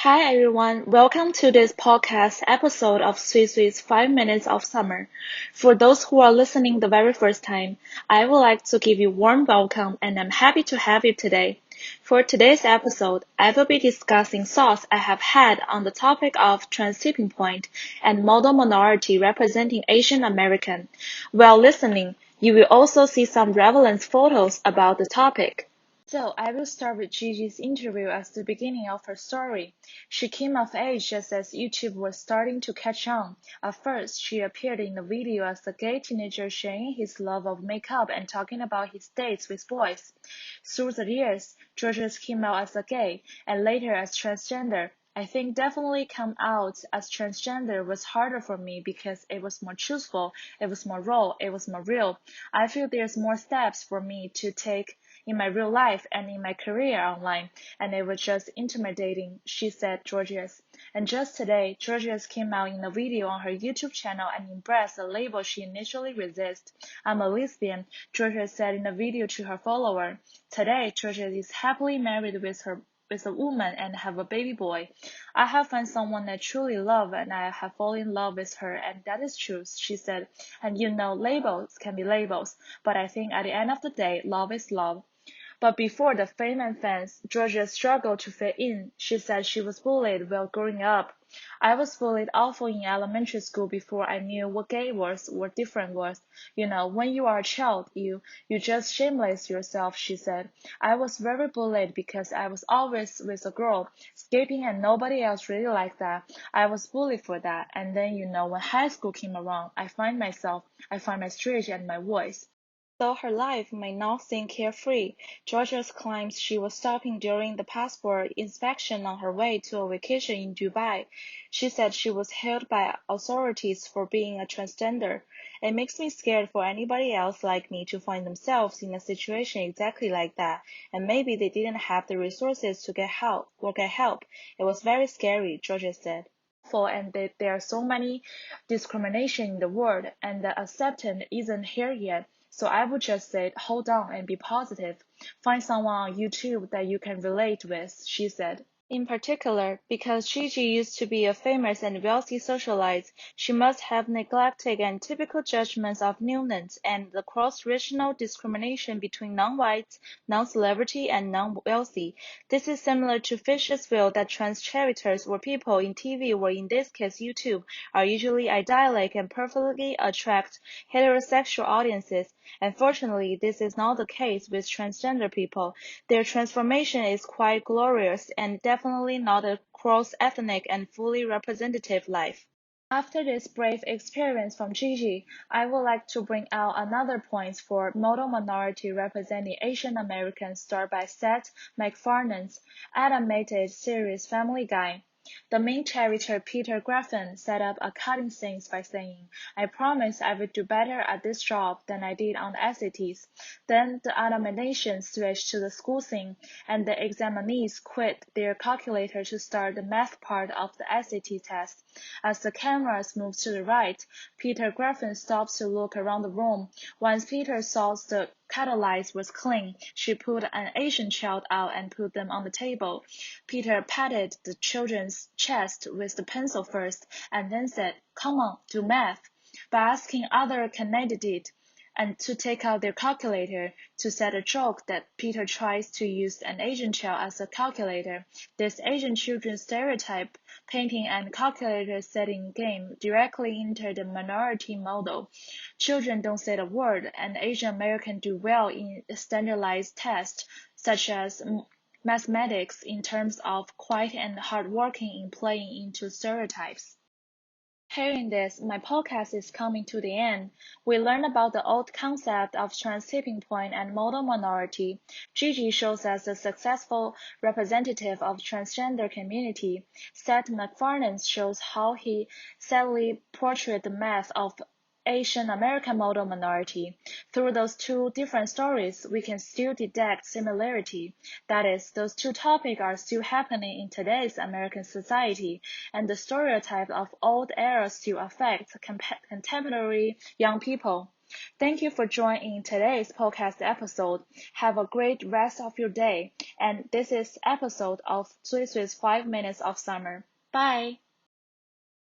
Hi everyone, welcome to this podcast episode of Suisui's 5 Minutes of Summer. For those who are listening the very first time, I would like to give you a warm welcome and I'm happy to have you today. For today's episode, I will be discussing thoughts I have had on the topic of trans tipping point and model minority representing Asian American. While listening, you will also see some relevant photos about the topic. So I will start with Gigi's interview as the beginning of her story. She came of age just as YouTube was starting to catch on. At first, she appeared in the video as a gay teenager sharing his love of makeup and talking about his dates with boys. Through the years, Georges came out as a gay and later as transgender. I think definitely come out as transgender was harder for me because it was more truthful, it was more raw, it was more real. I feel there's more steps for me to take in my real life and in my career online, and it was just intimidating, she said Georges. And just today, Georges came out in a video on her YouTube channel and embraced a label she initially resisted. I'm a lesbian, Georges said in a video to her follower. Today, Georges is happily married with a woman and have a baby boy. I have found someone I truly love and I have fallen in love with her and that is true, she said. And labels can be labels, but I think at the end of the day, love is love. But before the fame and fans, Georgia struggled to fit in. She said she was bullied while growing up. I was bullied awful in elementary school before I knew what gay was, what different was. When you are a child, you just shameless yourself, she said. I was very bullied because I was always with a girl, escaping and nobody else really liked that. I was bullied for that. And then, when high school came around, I find my stage and my voice. Though her life may not seem carefree, Georgia claims she was stopping during the passport inspection on her way to a vacation in Dubai. She said she was held by authorities for being a transgender. It makes me scared for anybody else like me to find themselves in a situation exactly like that, and maybe they didn't have the resources to get help. It was very scary, Georgia said. And there are so many discrimination in the world, and the acceptance isn't here yet. So I would just say, hold on and be positive. Find someone on YouTube that you can relate with, she said. In particular, because Gigi used to be a famous and wealthy socialite, she must have neglected and typical judgments of nuance and the cross-regional discrimination between non-white, non-celebrity, and non-wealthy. This is similar to Fisher's view that trans characters or people in TV or in this case YouTube are usually idyllic and perfectly attract heterosexual audiences. Unfortunately, this is not the case with transgender people. Their transformation is quite glorious and definitely not a cross-ethnic and fully representative life. After this brave experience from Gigi, I would like to bring out another point for model minority representing Asian Americans starred by Seth MacFarlane's animated series Family Guy. The main character Peter Griffin set up a cutting scene by saying, I promise I will do better at this job than I did on the SATs. Then the animation switched to the school scene, and the examinees quit their calculator to start the math part of the SAT test. As the cameras moved to the right, Peter Griffin stopped to look around the room. Once Peter saw the catalyst was clean, she pulled an Asian child out and put them on the table. Peter patted the children's chest with the pencil first, and then said, Come on, do math, by asking other candidates and to take out their calculator to set a joke that Peter tries to use an Asian child as a calculator. This Asian children stereotype painting and calculator setting game directly entered the minority model. Children don't say a word, and Asian Americans do well in standardized tests, such as mathematics, in terms of quiet and hardworking in playing into stereotypes. Hearing this, my podcast is coming to the end. We learned about the old concept of trans tipping point and model minority. Gigi shows us a successful representative of transgender community. Seth MacFarlane shows how he sadly portrayed the math of Asian American model minority. Through those two different stories, we can still detect similarity. That is, those two topics are still happening in today's American society, and the stereotype of old eras still affect contemporary young people. Thank you for joining today's podcast episode. Have a great rest of your day. And this is episode of Suisui's 5 Minutes of Summer. Bye.